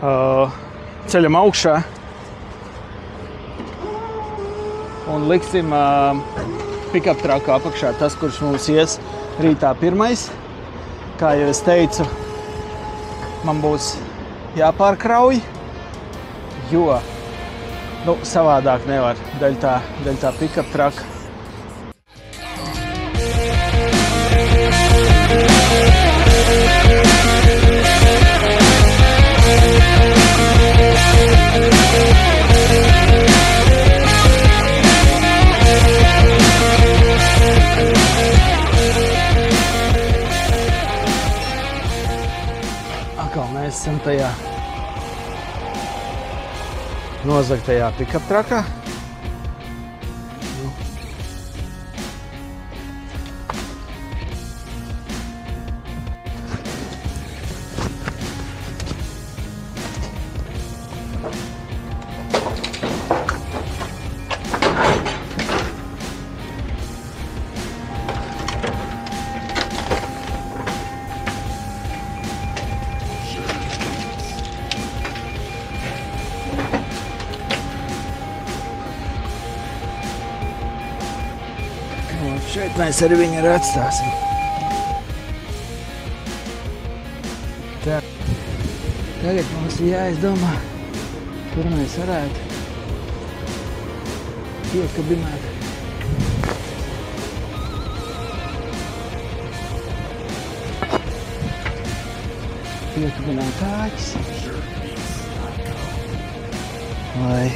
ceļam augšā un liksim pick-up traku apakšā. Tas, kurš mums ies rītā pirmais. Kā jau es teicu, man būs jāpārkrauj, jo savādāk nevar daļ tā pick-up traka. Mēs esam tajā nozagtajā pick-up trakā. Šeit mēs arī viņu arī atstāsim. Tā. Tagad mums ir jāizdomā, kur mēs varētu piekabināt. Piekabināt āķis. Lai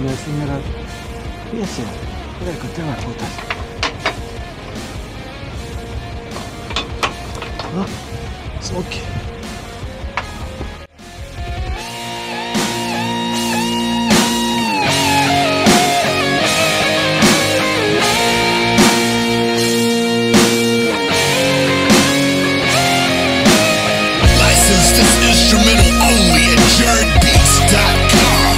mēs viņu varētu piesiet. Reku, te var būt tas. Smuki. Licensed this instrumental only at JerdBeats.com.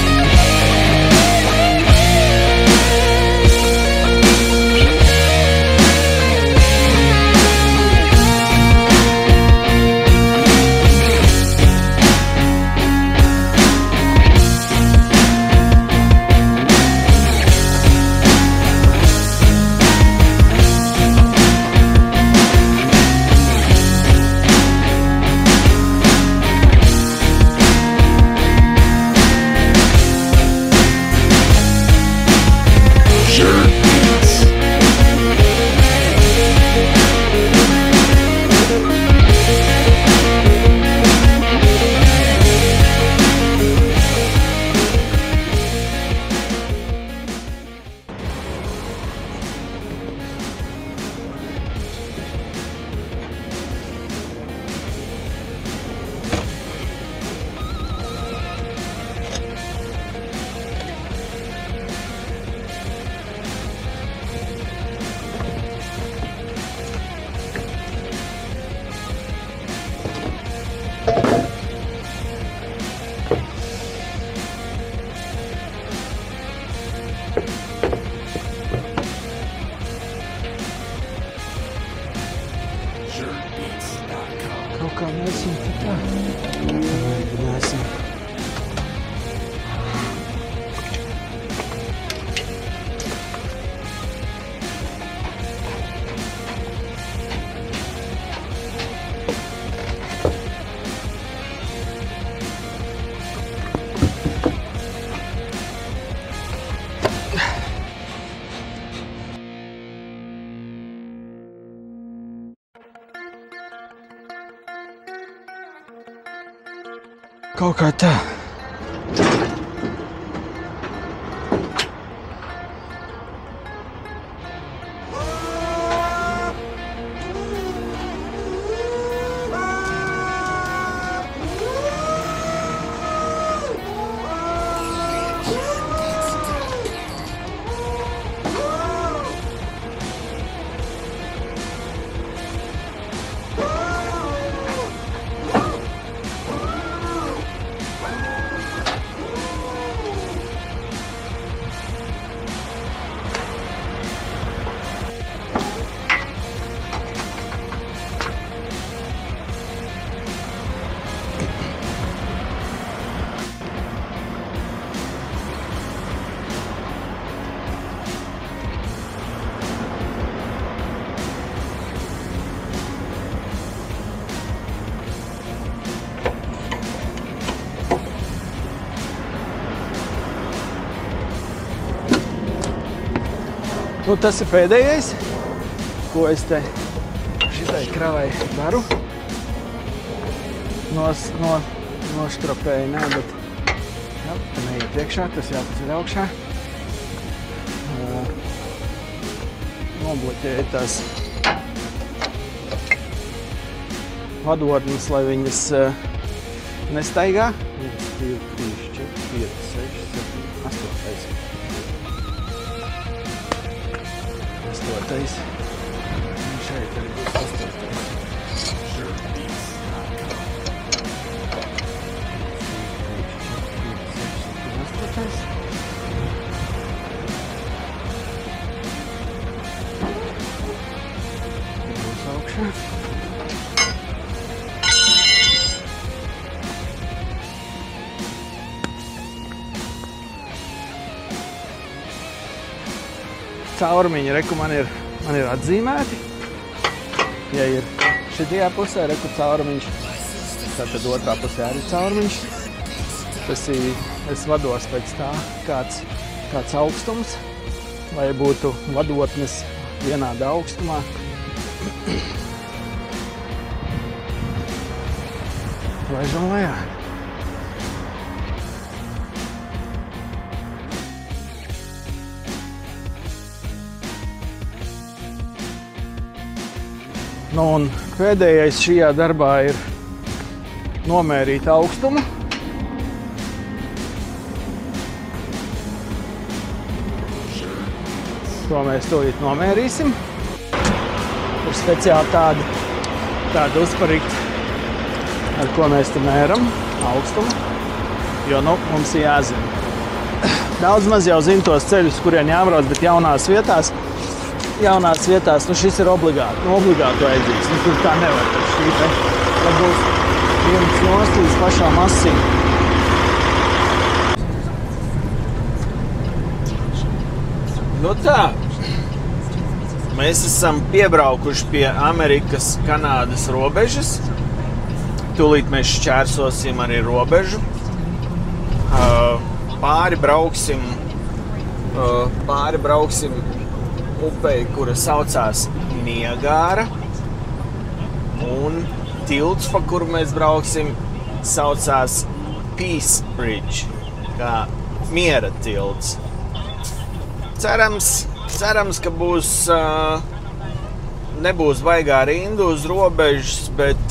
Kaut kā mēs viņu tā pamēģināsim. Kaut kā tā. Nu, tas ir pēdējais, ko es te šitai kravai daru. Noštropēju, nē, bet te neiet iekšā, tas jāpaceļ augšā. Nobloķēju tās vadotnes, lai viņas nestaigā. 1, 2, 3, 4, 5, 6, 7, 8. 8. Un šeit arī būs 8. Būs augšā. Caurumiņi, reku, man ir atzīmēti. Ja ir šitajā pusē, reku caurumiņš, tad otrā pusē arī caurumiņš. Es vados pēc tā, kāds augstums, lai būtu vadotnes vienādā augstumā. Laižam lejā. Nu, un pēdējais šajā darbā ir nomērīt augstumu. To mēs tūlīt nomērīsim. Ir speciāli tāda uzparikta, ar ko mēs te mēram augstumu, jo mums ir jāzina. Daudz maz jau zina tos ceļus, kuriem jābrauc, bet jaunās vietās, šis ir obligāti vajadzīgs. Tur tā nevar, tad šī te būs viens nost līdz pašām asīm. Nu tā, mēs esam piebraukuši pie Amerikas-Kanādas robežas. Tūlīt mēs šķērsosim arī robežu. Pāri brauksim upei, kura saucās Niagara, un tilts, pa kuru mēs brauksim, saucās Peace Bridge, kā miera tilts. Cerams, ka nebūs baigā rinda uz robežas, bet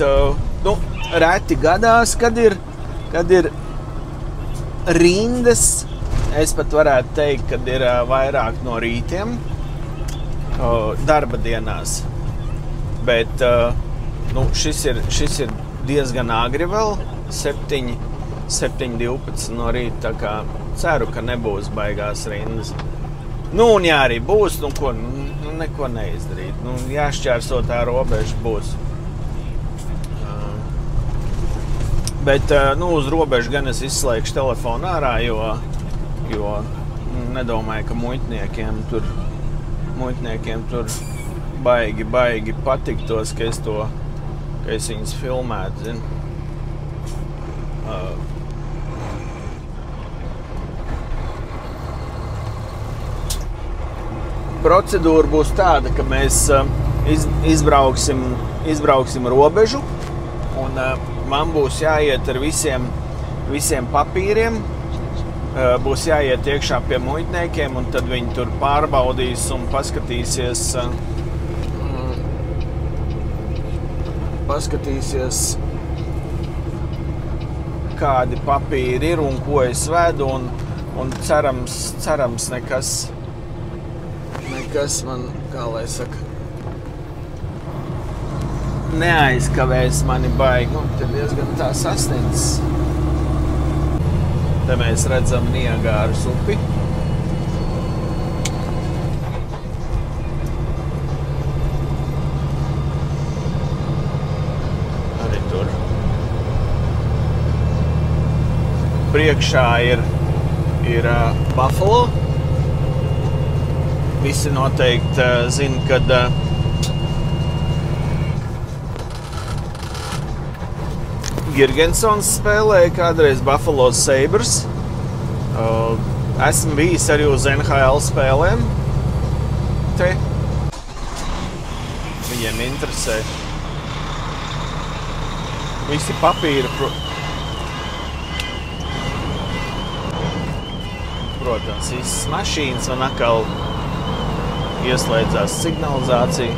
reti gadās, kad ir rindas. Es pat varētu teikt, kad ir vairāk no rītiem, darba dienās. Bet šis ir diezgan agri vēl, 7:12 no rīta, tā kā ceru, ka nebūs baigās rindas. Un ja arī būs, neko neizdarīt. Jāšķērso tā robeža būs. Bet uz robežu gan es izslēgšu telefonu ārā, jo nedomāju, ka muitniekiem tur baigi patiktos, ka es viņus filmētu, zinu. Procedūra būs tāda, ka mēs izbrauksim robežu, un man būs jāiet ar visiem papīriem, būs jāiet iekšā pie muitniekiem, un tad viņi tur pārbaudīs un paskatīsies, kādi papīri ir un ko es vedu, un cerams nekas man, kā lai saka, neaizkavēs mani baigi. Te diezgan tā sasniedzis. Te mēs redzam Niagāras upi. Arī tur. Priekšā ir Buffalo. Visi noteikti zina, kad Girgensons spēlēja kādreiz Buffalo Sabres. Esmu bijis arī uz NHL spēlēm. te. Viņiem interesē. Visi papīri, protams, visas mašīnas un atkal ieslēdzās signalizācija.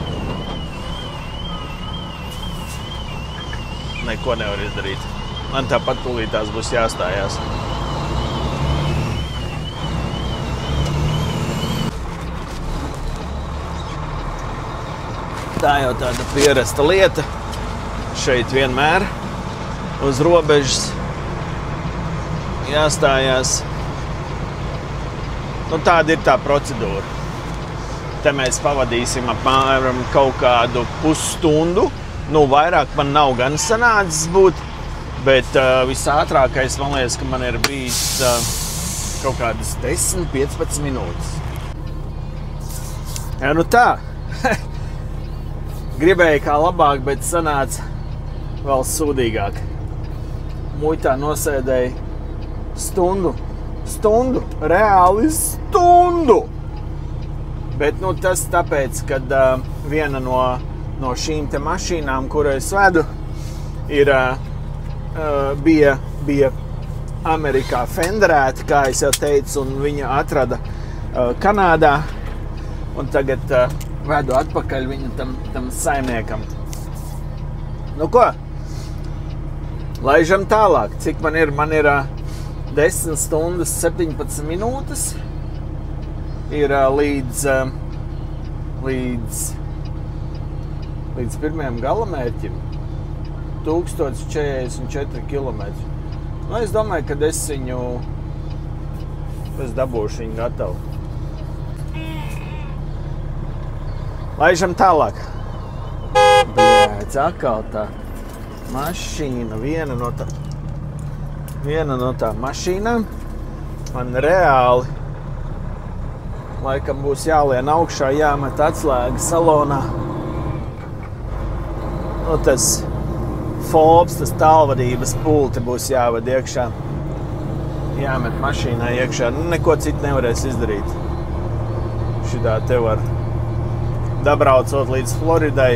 Neko nevar izdarīt. Man tāpat tūlītās būs jāstājās. Tā jau tāda pierasta lieta. Šeit vienmēr uz robežas jāstājās. Nu, tāda ir tā procedūra. Te mēs pavadīsim apmēram kaut kādu pusstundu. Nu, vairāk man nav gan sanācis būt, bet visātrākais, man liekas, ka man ir bijis kaut kādas 10-15 minūtes. Jā, nu tā. Gribēju kā labāk, bet sanāca vēl sūdīgāk. Muitā nosēdēju stundu, reāli stundu. Bet nu, tas tāpēc, kad viena no šīm te mašīnām, kuru es vedu, bija Amerikā fenderēta, kā es jau teicu, un viņa atrada Kanādā. Un tagad vedu atpakaļ viņu tam saimniekam. Nu ko? Laižam tālāk. Cik man ir? Man ir 10 stundas 17 minūtes. Ir līdz pirmajam galamērķim 1044 kilometri. Nu, es domāju, ka es dabūšu viņu gatavu. Laižam tālāk. Bļēc, atkal tā mašīna, viena no tā mašīnām. Man reāli laikam būs jālien augšā, jāmet atslēga salonā. Nu, tas fobs, tas tālvadības pulti būs jāved iekšā. Jāmet mašīnā iekšā. Nu, neko citu nevarēs izdarīt. Šitā te var dabraucot līdz Floridai,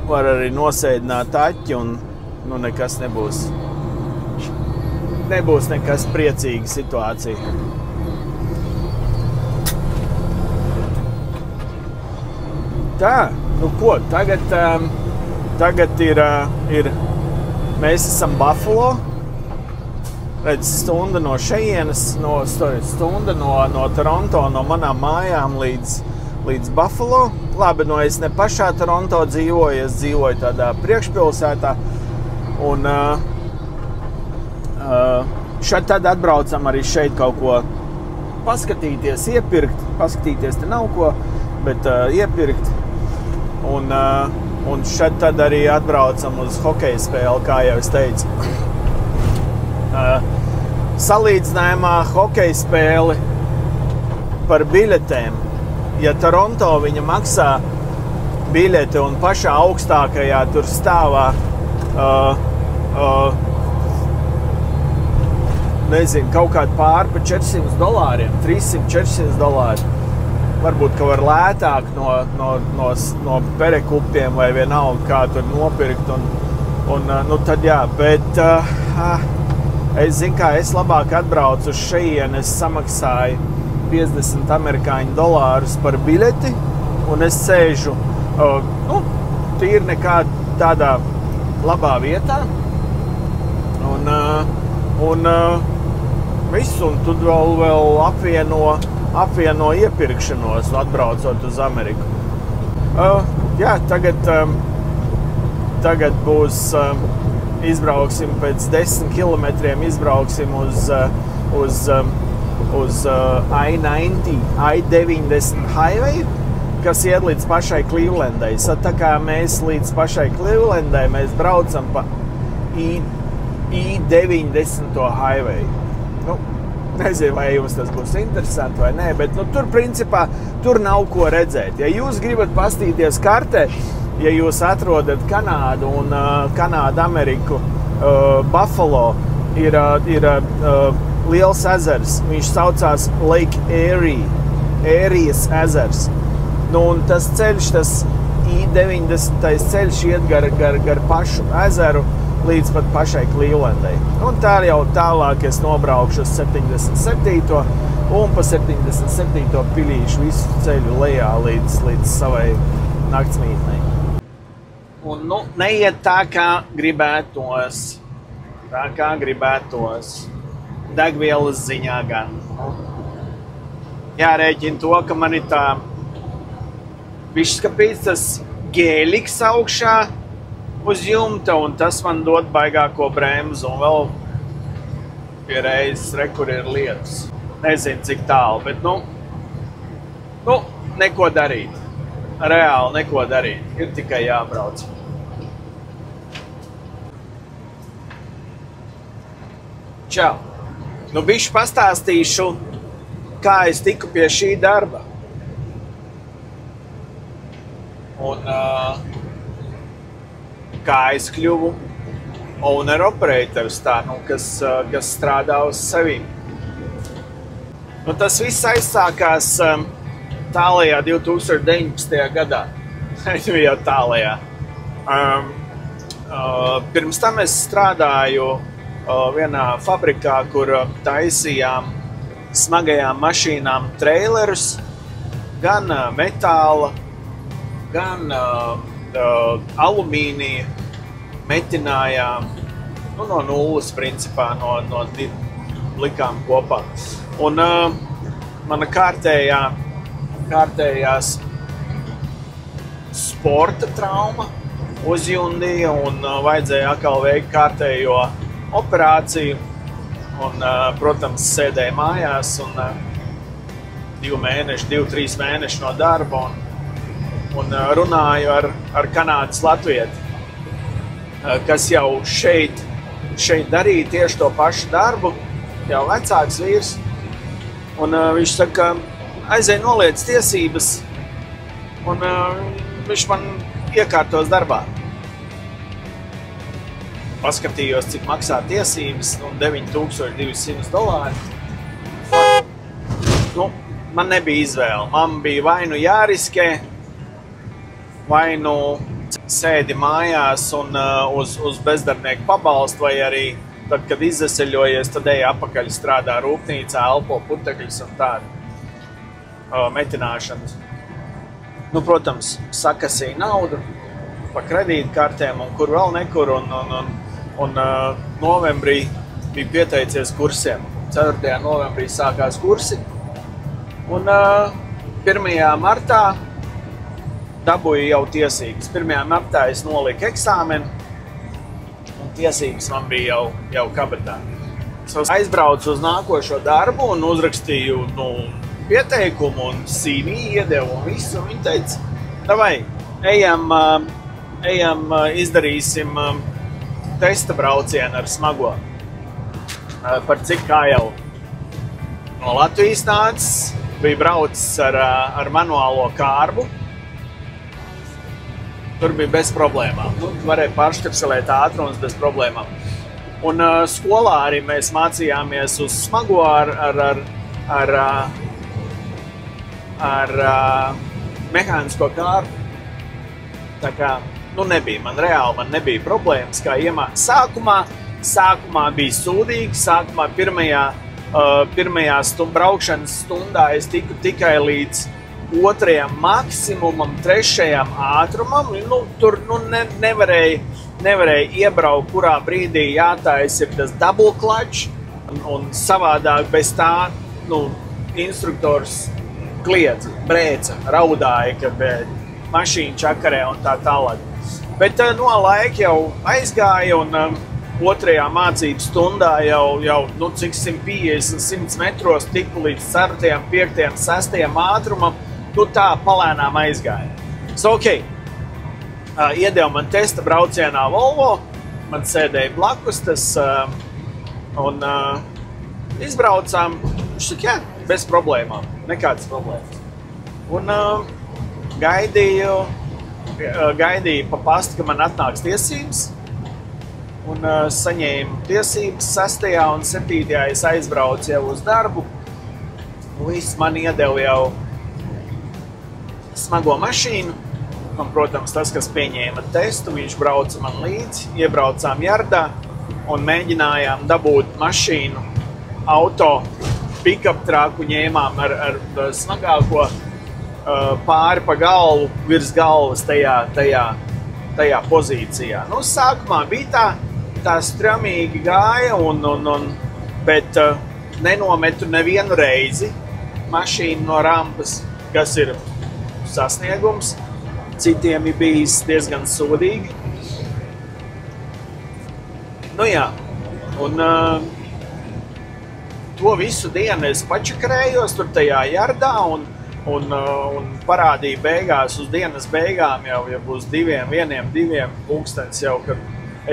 var arī nosēdināt aķi un nu, nekas nebūs. Nebūs nekas priecīga situācija. Tā, nu ko, tagad ir mēs esam Buffalo. Redz, stunda no šejienes, stunda no Toronto, no manām mājām līdz Buffalo. Labi, no es ne pašā Toronto dzīvoju, es dzīvoju tādā priekšpilsētā. Un šeit tad atbraucam arī šeit kaut ko paskatīties, iepirkt. Paskatīties te nav ko, bet iepirkt. Un šeit tad arī atbraucam uz hokeja spēli, kā jau es teicu. Salīdzinājumā hokeja spēli par biļetēm. Ja Toronto viņa maksā biļeti un pašā augstākajā tur stāvā nezinu, kaut kādu pāri pa $400, $300-400. Varbūt, ka var lētāk no perekupiem vai vienalga, kā tur nopirkt. Un nu tad jā, bet es zinu, kā es labāk atbraucu uz šejienu, es samaksāju $50 amerikāņu par biļeti, un es sēžu, tīri nekā tādā labā vietā, un visu, un tad vēl apvieno iepirkšanos, atbraucot uz Ameriku. Jā, tagad būs, izbrauksim pēc 10 kilometriem, izbrauksim uz I-90 highway, kas iet līdz pašai Clevelandai. Tā kā mēs līdz pašai Clevelandai mēs braucam pa I-90 highway. Nu, nezinu, vai jums tas būs interesanti vai nē, bet nu, tur principā tur nav ko redzēt. Ja jūs gribat pastīties kartē, ja jūs atrodat Kanādu un Kanādu, Ameriku, Buffalo, ir liels ezers. Viņš saucās Lake Erie. Ērijas ezers. Nu, un tas ceļš, tas I-90 ceļš iet gar pašu ezeru līdz pat pašai Clevelandai. Un tā jau tālāk es nobraukšu uz 77. un pa 77. pilīšu visu ceļu lejā līdz savai naktsmītnei. Un, nu, neiet tā, kā gribētos. Tā kā gribētos. Degvielas ziņā gan. Jārēķina to, ka man ir tā bišķskapīts tas gēliks augšā uz jumta, un tas man dod baigāko bremzu, un vēl pie reizes kur ir lietus. Nezinu, cik tālu, bet nu, neko darīt. Reāli neko darīt. Ir tikai jābrauc. Čau! Nu, bišķi pastāstīšu, kā es tiku pie šī darba. Un kā es kļuvu owner-operators, kas strādā uz sevīm. Nu, tas viss aizsākās tālajā 2019. gadā. Jau tālajā. Pirms tam es strādāju vienā fabrikā, kur taisījām smagajām mašīnām trailerus, gan metāla, gan alumīnija, metinājām, nu, no nulles principā, no likām kopā. Un mana kārtējās sporta trauma uzjundīja un vajadzēja atkal veikt kārtējo operāciju. Un, protams, sēdēju mājās un 2-3 mēneši no darba un runāju ar Kanādas latvieti, kas jau šeit darīja tieši to pašu darbu, jau vecāks vīrs. Un viņš saka, aizej noliec tiesības, un viņš man iekārtos darbā. Paskatījos, cik maksā tiesības, $9,200. Nu, man nebija izvēle. Man bija vai nu jāriskē, vai nu sēdi mājās un uz bezdarbnieku pabalstu, vai arī tad, kad izveseļojies, tad eja apakaļ strādā rūpnīcā, elpo putekļus un tādu metināšanas. Nu, protams, sakasīja naudu pa kredītkartēm un kur vēl nekur un novembrī bija pieteicies kursiem. 4. novembrī sākās kursi. Un 1. martā dabūju jau tiesības. 1. martā es noliku eksāmenu, un tiesības man bija jau kabatā. Es aizbraucu uz nākošo darbu un uzrakstīju pieteikumu un CV iedevu un visu. Viņi teica, davai, ejam, izdarīsim testa braucienu ar smago. Par cik kā jau no Latvijas nācis, bija braucis ar manuālo kārbu. Tur bija bez problēmām. Varēja pāršķepselēt ātrums bez problēmām. Un skolā arī mēs mācījāmies uz smago ar mehānisko kārbu. Tā kā man nebija problēmas, kā sākumā bija sūdīgi, sākumā pirmajā braukšanas stundā es tiku tikai līdz 2. maksimumam, 3. ātrumam, tur nevarēja iebraukt, kurā brīdī jātais ir tas double clutch, un savādāk bez tā, instruktors kliedza, brēca, raudāja, kad mašīna čakarē un tā tālāk. Bet no laika jau aizgāja un 2. mācību stundā jau cik 150-100 metros tiku līdz 4., 5., 6. ātrumam, tā palēnām aizgāja. Iedeva man testa braucienā Volvo, man sēdēja blakus tas un izbraucām. Viņš saka, jā, bez problēmām, nekādas problēmas. Un gaidīju pa pastu, ka man atnāks tiesības, un saņēmu tiesības 6. un 7. es aizbraucu jau uz darbu. Viss man iedeva smago mašīnu. Un, protams, tas, kas pieņēma testu, viņš brauca man līdzi, iebraucām jardā un mēģinājām dabūt mašīnu, auto, pick-up traku ņēmām ar smagāko pāri pa galvu, virs galvas tajā pozīcijā. Nu, sākumā bija tā stramīgi gāja, bet nenometu nevienu reizi mašīnu no rampas, kas ir sasniegums. Citiem ir bijis diezgan sodīgi. Nu jā, un to visu dienu es pačakarējos tur tajā jardā un parādīja beigās uz dienas beigām jau būs 2, 1, 2 pulkstenis jau, kad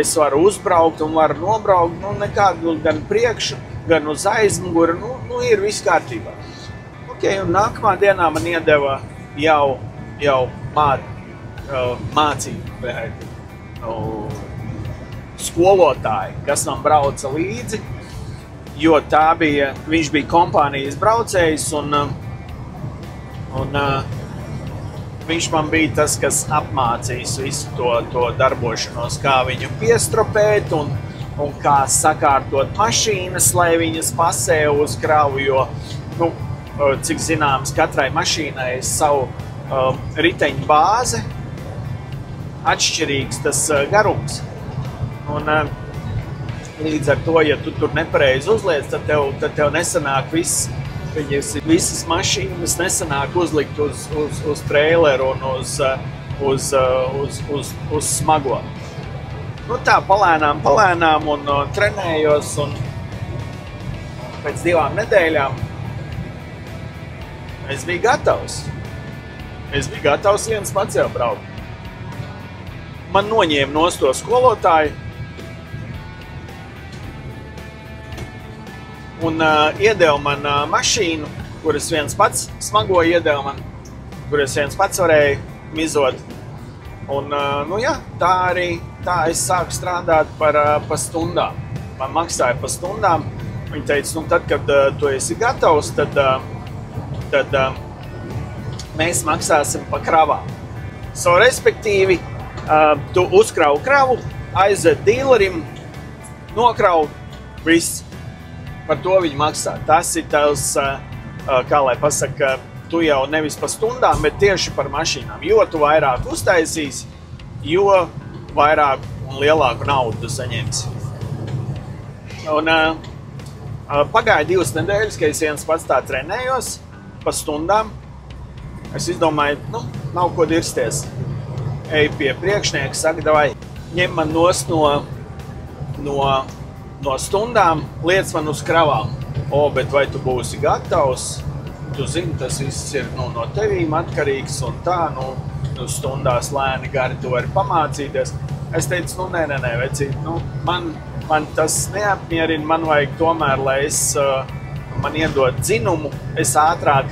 es varu uzbraukt un varu nobraukt, nu nekādu gan priekšu, gan uz aizmuguri, nu ir viss kārtībā. Ok, un nākamā dienā man iedeva jau mācību skolotāji, kas man brauca līdzi, jo viņš bija kompānijas braucējs un viņš man bija tas, kas apmācīs visu to darbošanos, kā viņu piestropēt un kā sakārtot mašīnas, lai viņas pasē uz kravu, jo, nu, cik zināms, katrai mašīnai ir savu riteņu bāze, atšķirīgs tas garums. Un līdz ar to, ja tu tur nepareizi uzliec, tad tev nesanāk visas mašīnas nesanāk uzlikt uz traileru un uz smago. Nu tā, palēnām un trenējos, un pēc 2 nedēļām es biju gatavs. Es biju gatavs viens pats jau braukt. Man noņēma nost to skolotāju un iedeva man mašīnu, kuras viens pats smago iedeva man, kuras viens pats varēja mizot. Un, nu jā, tā es sāku strādāt par stundām. Man maksāja par stundām. Viņi teica, nu tad, kad tu esi gatavs, tad mēs maksāsim par kravām. So, respektīvi, tu uzkravu kravu, aizved dīlerim, nokravu, viss. Par to viņi maksā. Tas ir tavs, kā lai pasaka, tu jau nevis par stundām, bet tieši par mašīnām. Jo tu vairāk uztaisīsi, jo vairāk un lielāku naudu tu saņemsi. Un pagāja 2 nedēļas, ka es viens pats tā trenējos pa stundām. Es izdomāju, nu, nav ko dirsties. Eju pie priekšnieka, saka, davai, ņem man nost no stundām, liec man uz kravām. Bet vai tu būsi gatavs? Tu zini, tas viss ir no tevīm atkarīgs un tā, stundās lēni gari tu vari pamācīties. Es teicu, nē, vecīt, man tas neapmierina, man vajag tomēr, lai man iedod dzinumu, es ātrāk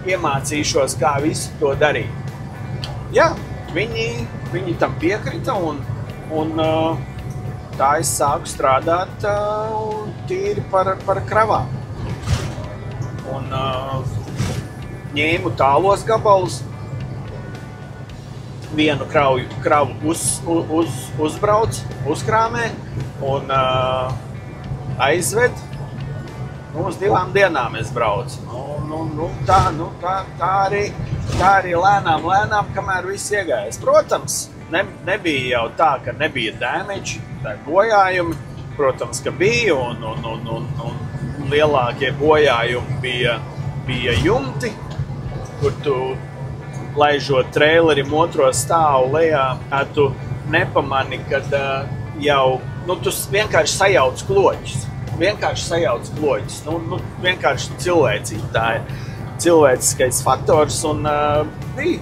iemācīšos, kā visu to darīt. Jā, viņi tam piekrita un tā es sāku strādāt tīri par kravām. Un ņēmu tālos gabalus, vienu kravu uzbrauc, uzkrāmē un aizved. Uz 2 dienām es braucu. Tā arī lēnām, kamēr viss iegājas. Protams, nebija jau tā, ka nebija damage, tā bojājumi. Protams, ka bija un lielākie bojājumi bija jumti, kur tu laižot trailerim 2. stāvu lejā, tu nepamani, kad jau, tu vienkārši sajauc kloķus. Vienkārši cilvēcīgi. Tā ir cilvēciskais faktors un bija,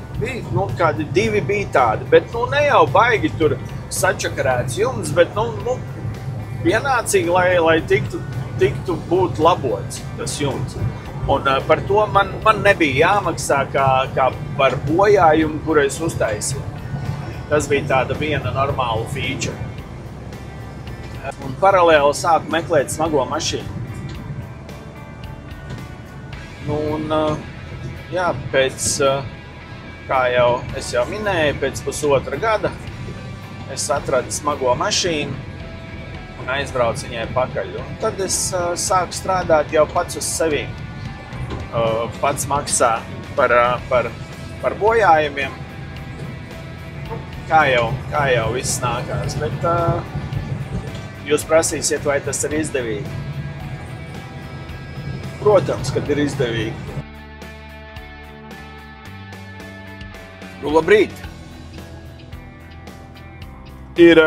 kādi 2 bija tādi, bet ne jau baigi tur sačakarēts jums, bet pienācīgi, lai tiktu būt labots tas jums. Un par to man nebija jāmaksā kā par bojājumu, kuru es uztaisīju. Tas bija tāda viena normāla feature. Un paralēli sāku meklēt smago mašīnu. jā, pēc, kā jau es jau minēju, pēc pusotra gada es atradu smago mašīnu un aizbraucu viņai pakaļ. Un tad es sāku strādāt jau pats uz sevi. Pats maksā par bojājumiem. Kā jau viss nākās, bet jūs prasīsiet, vai tas ir izdevīgi. Protams, kad ir izdevīgi. Nu, labrīt! Ir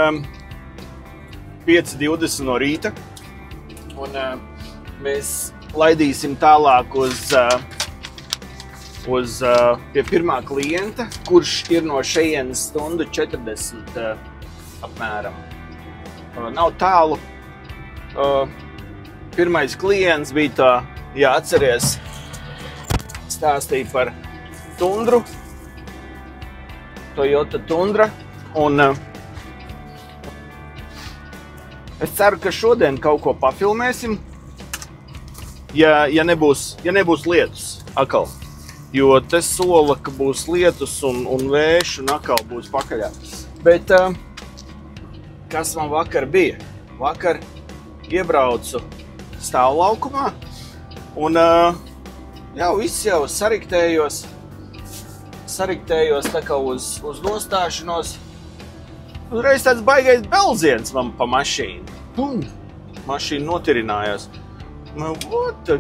5:20 no rīta, un mēs laidīsim tālāk pie pirmā klienta, kurš ir no šejienes 1:40 apmēram. Nav tālu. Pirmais klients bija tā, ja atceries, stāstīja par Tundru, Toyota Tundra, un es ceru, ka šodien kaut ko pafilmēsim, ja nebūs lietus atkal. Jo te sola, ka būs lietus un vējš un atkal būs pakaļā. Bet kas man vakar bija? Vakar iebraucu stāvlaukumā un jau viss jau sariktējos tā kā uz nostāšanos. Uzreiz tāds baigais belziens man pa mašīnu. Pum! Mašīna notirinājās.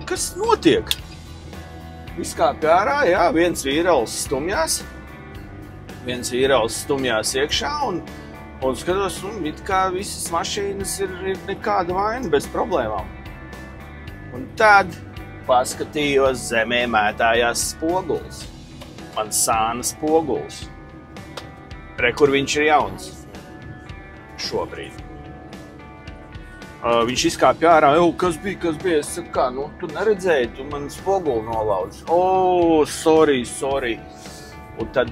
Kas notiek? Izkāpja ārā, jā, viens vīrals stumjās iekšā un skatos, it kā visas mašīnas ir nekāda vaina bez problēmām. Un tad paskatījos, zemē mētājās spoguls. Man sāna spoguls. Re, kur viņš ir jauns. Šobrīd. Viņš izkāpja ārā, kas bija? Es saku, kā, tu neredzēji, tu man spoguli nolaudzi. Sorry. Un tad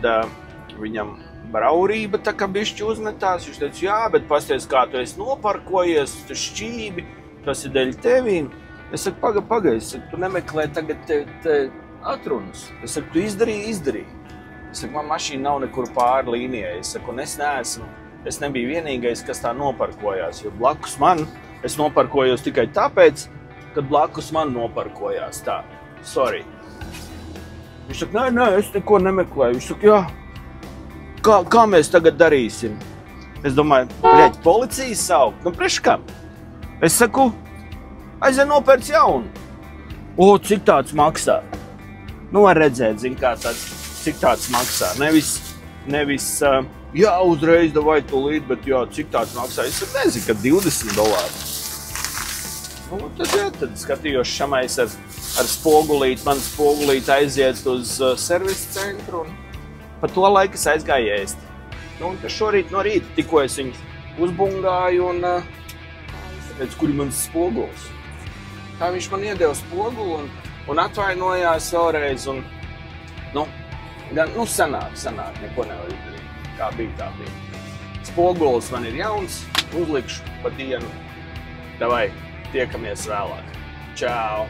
viņam braurība tā kā bišķi uzmetās. Viņš teica, jā, bet pasties, kā tu esi noparkojies, tu šķībi, tas ir dēļ tevīm. Es saku, pagaidi, tu nemeklē tagad te atrunas. Es saku, tu izdarīji. Es saku, man mašīna nav nekur pāri līnijai. Es saku, un es nebiju vienīgais, kas tā noparkojās, jo blakus man, es noparkojos tikai tāpēc, kad blakus man noparkojās tā. Sorry. Viņš saka, nē, es neko nemeklēju. Viņš saka, jā, kā mēs tagad darīsim? Es domāju, policijas saukt? Priekš kam? Es saku, aizvien nopērc jaunu. Cik tāds maksā? Var redzēt, cik tāds maksā. Nevis jā, uzreiz davai tūlīt, bet jā, cik tāds maksā? Es nezinu, ka $20. Tad skatījos šamais ar spogulīti. Man spogulīti aiziet uz servisa centru un pa to laiku es aizgāju ēst. Šorīt no rīta tikko es viņu uzbungāju un redz, kur ir mans spoguls. Tā viņš man iedeva spogulu un atvainojās vēlreiz un sanāk, neko nevar izdarīt. Kā bija, tā bija. Spoguls man ir jauns, uzlikšu pa dienu. Davai, tiekamies vēlāk. Čau!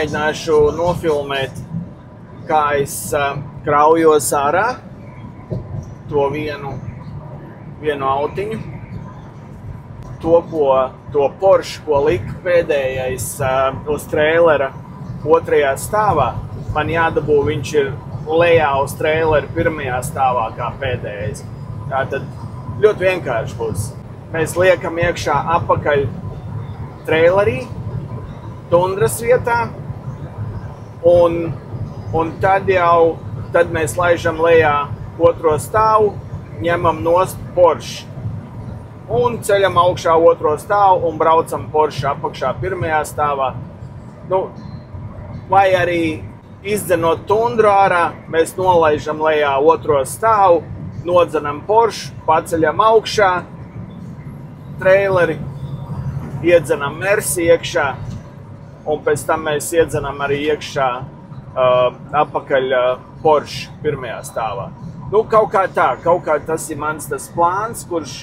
pamēģināšu nofilmēt, kā es kraujos ārā to vienu autiņu. To Porsche, ko lika pēdējais uz treilera otrajā stāvā, man jādabū, viņš ir lejā uz treilera pirmajā stāvā kā pēdējais. Tātad ļoti vienkārši būs. Mēs liekam iekšā apakaļ trailerī, tundras vietā, un tad mēs laižam lejā otro stāvu, ņemam nost Porsche un ceļam augšā otro stāvu un braucam Porsche apakšā pirmajā stāvā. Vai arī izdzenot tundru ārā, mēs nolaižam lejā otro stāvu, nodzenam Porsche, paceļam augšā traileri, iedzenam Mersi iekšā, un pēc tam mēs iedzenam arī iekšā apakaļ Porsche pirmajā stāvā. Kaut kā tā, tas ir mans tas plāns, kurš,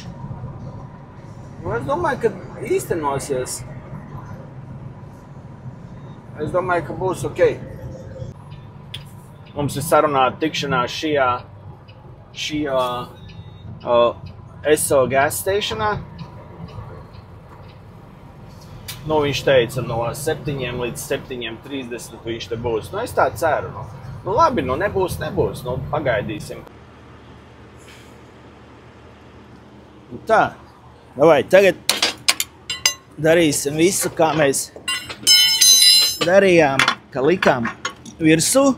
es domāju, ka īstenosies. Es domāju, ka būs ok. Mums ir sarunāta tikšanās šajā Esso gas stationā. Viņš teica, no 7 līdz 7:30 viņš te būs. Es tā ceru. Labi, nebūs. Pagaidīsim. Tā. Vai, tagad darīsim visu, kā mēs darījām, ka likām virsū.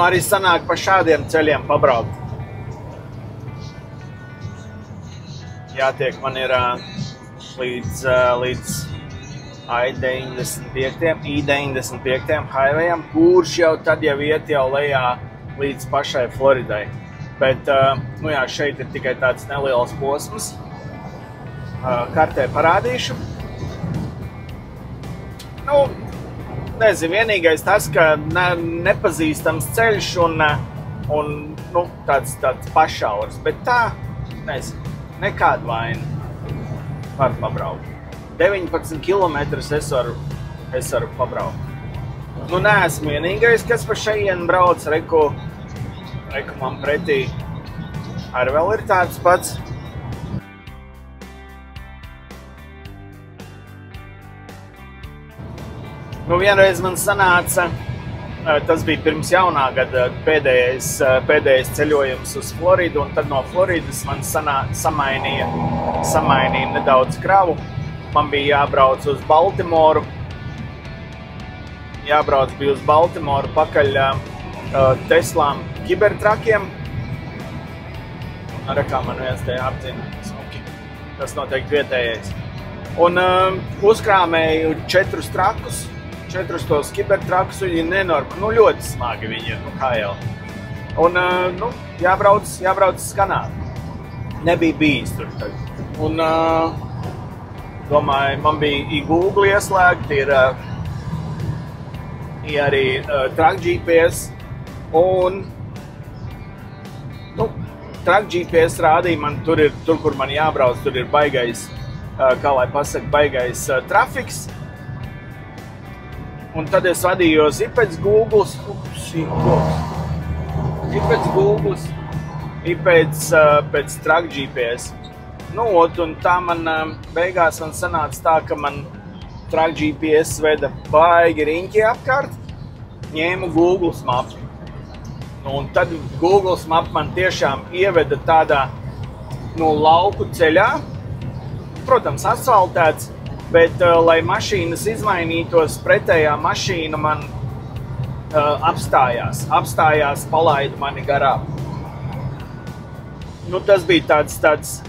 Arī sanāk pa šādiem ceļiem pabraukt. Jātiek man ir līdz I-95 highwayam, kurš jau tad iet jau lejā līdz pašai Floridai. Bet, šeit ir tikai tāds neliels posms. Kartē parādīšu. Nezinu, vienīgais tas, ka nepazīstams ceļš un tāds pašaurs, bet tā, nezinu, nekāda vaina var pabraukt. 19 kilometrus es varu pabraukt. Neesmu vienīgais, kas pa šeien brauc, reku man pretī arī vēl ir tāds pats. Vienreiz man sanāca, tas bija pirms jaunā gada pēdējais ceļojums uz Floridu, un tad no Floridas man samainīja nedaudz kravu. Man bija jābrauc uz Baltimoru, jābrauc bija uz Baltimoru pakaļ Teslām kibertrakiem. Ar kā man viens te apdzina smuki. Tas noteikti vietējais. Un uzkrāmēju 4 trakus, 4 tos kibertrakus, viņi nenorma, ļoti smagi viņi ir, kā jau. Un, jābrauc skanāt. Nebija bijis tur tagad. Un, domāju, man bija Google ieslēgti, ir arī Track GPS, un, Track GPS rādīja man, tur, kur man jābrauc, tur ir baigais, kā lai pasaka, baigais trafiks. Un tad es vadījos pēc Googles, pēc Track GPS. Un tā man beigās man sanāca tā, ka man Track GPS veda baigi riņķi apkārt, ņēmu Google mapu. Un tad Google map man tiešām ieveda tādā lauku ceļā, protams, asfaltēts, bet, lai mašīnas izmainītos, pretējā mašīna man apstājās, palaida mani garām. Tas bija tāds,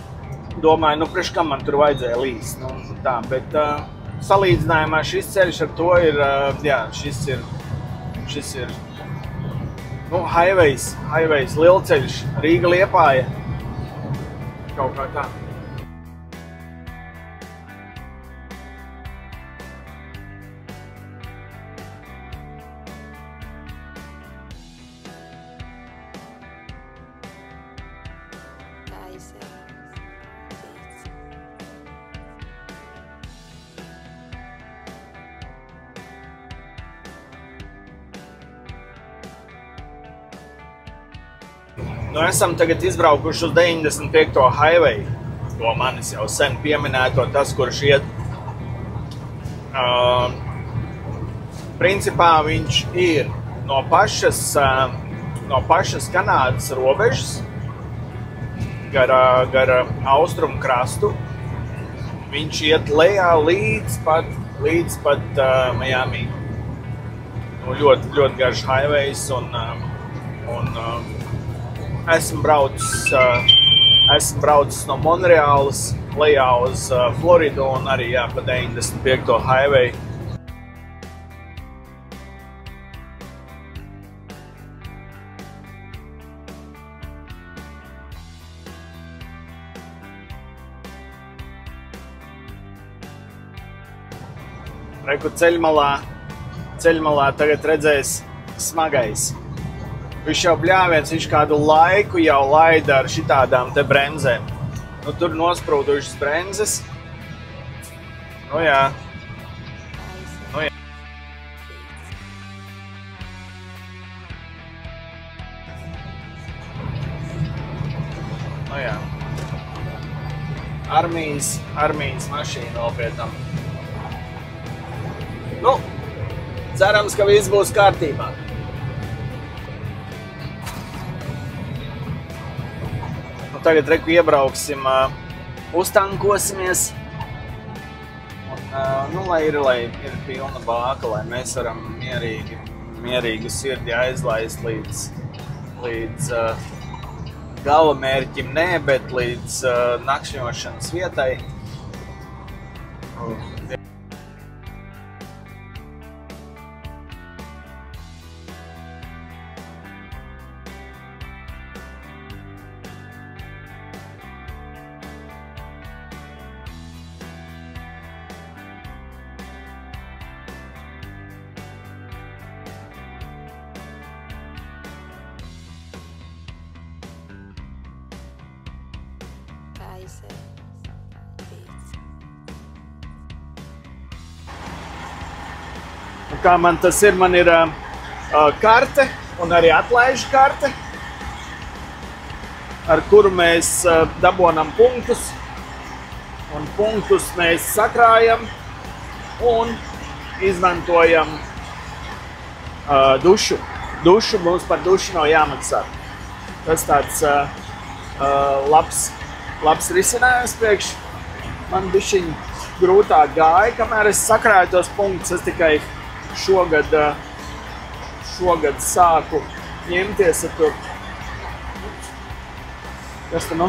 domāju, priekš kam man tur vajadzēja līst, bet salīdzinājumā šis ceļš ar to ir, šis ir highways, lielceļš, Rīga Liepāja, kaut kā tā. Esam tagad izbraukuši uz 95. highway, to manis jau sen pieminēto, tas, kurš iet. Principā viņš ir no pašas Kanādas robežas, gar austrumu krastu. Viņš iet lejā līdz pat Miami. Ļoti garš highways un esmu braucis no Monreālas lejā uz Floridu un arī pa 95. highway. Reku ceļmalā tagad redzēs smagais. Viņš jau bļāviens, viņš kādu laiku jau laida ar šitādām te bremzēm. Tur nosprūdušas bremzes. Jā. Armijas mašīna vēl pie tam. Cerams, ka viss būs kārtībā. Tagad reku iebrauksim, uztankosimies, un, lai ir pilna bāka, lai mēs varam mierīgi sirdi aizlaist līdz galamērķim, bet līdz nakšņošanas vietai. Kā man tas ir, man ir karte un arī atlaižu karte, ar kuru mēs dabonam punktus, un punktus mēs sakrājam un izmantojam dušu. Mums par dušu nav jāmaksā. Tas tāds labs risinājums priekš. Man bišķiņ grūtāk gāja, kamēr es sakrāju tos punktus. Es tikai šogad sāku ņemties ar to. Kas te nu?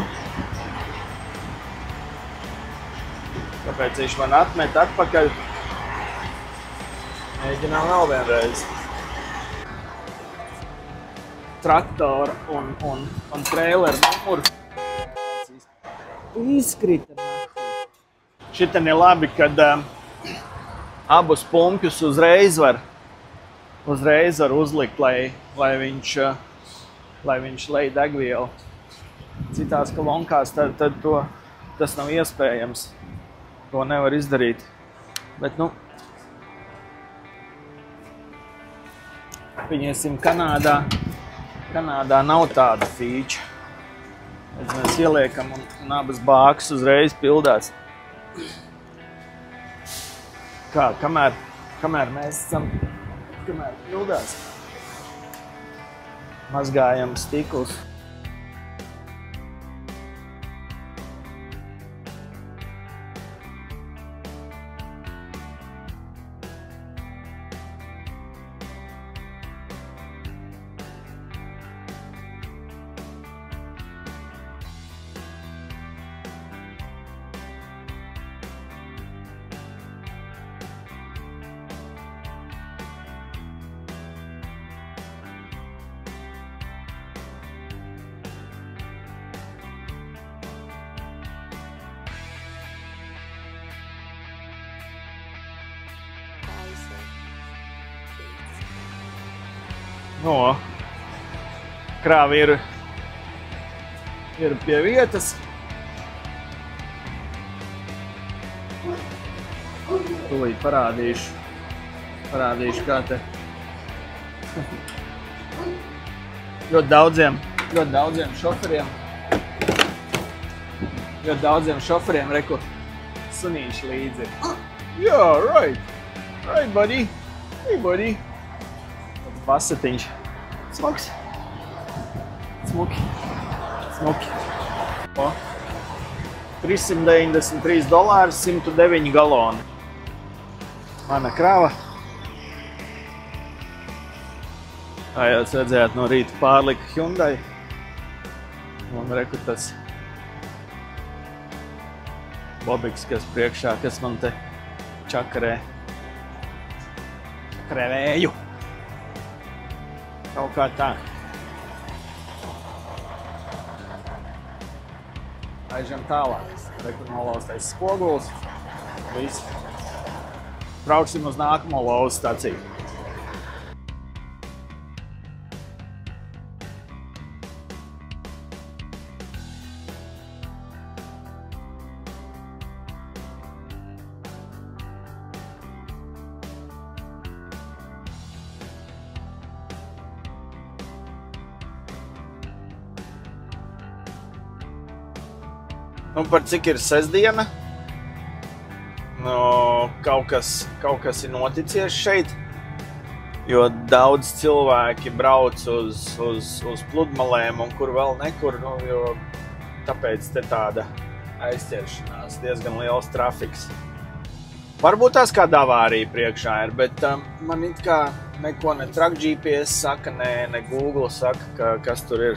Kāpēc viņš man atmet atpakaļ? Mēģinām vēl vienreiz. Traktora un traileru numuru. Izkrita. Šitam ir labi, kad abus pumpjus uzreiz var uzlikt, lai viņš lej degvielu. Citās kolonkās tad tas nav iespējams. To nevar izdarīt. Bet, nu, pieņemsim, Kanādā nav tāda feature. Mēs ieliekam un abas bākas uzreiz pildās. Kā, kamēr mēs esam, kamēr pildās, mazgājam stiklus. No, krāvi ir pie vietas. Tūlīt parādīšu kā te. Ļoti daudziem šoferiem reku sunīši līdzi. Yeah, right, buddy. Hey, buddy. Pasatiņš. Smuki. O, $393, 109 galoni. Mana krava. Tā jau redzējāt, no rīta pārlika Hyundai. Un reku tas bobiks, kas priekšā, kas man te čakarē vēju. Kaut kā tā. Aižam tālāk. Rekur nolaustais spoguls. Viss. Brauksim uz nākamo lauzu staciju. Un par cik ir sestdiena? Kaut kas ir noticies šeit, jo daudz cilvēki brauc uz pludmalēm un kur vēl nekur, jo tāpēc te tāda aizķeršanās, diezgan liels trafiks. Varbūt tās kāda avārija priekšā ir, bet man it kā neko ne Track GPS saka, ne Google saka, kas tur ir.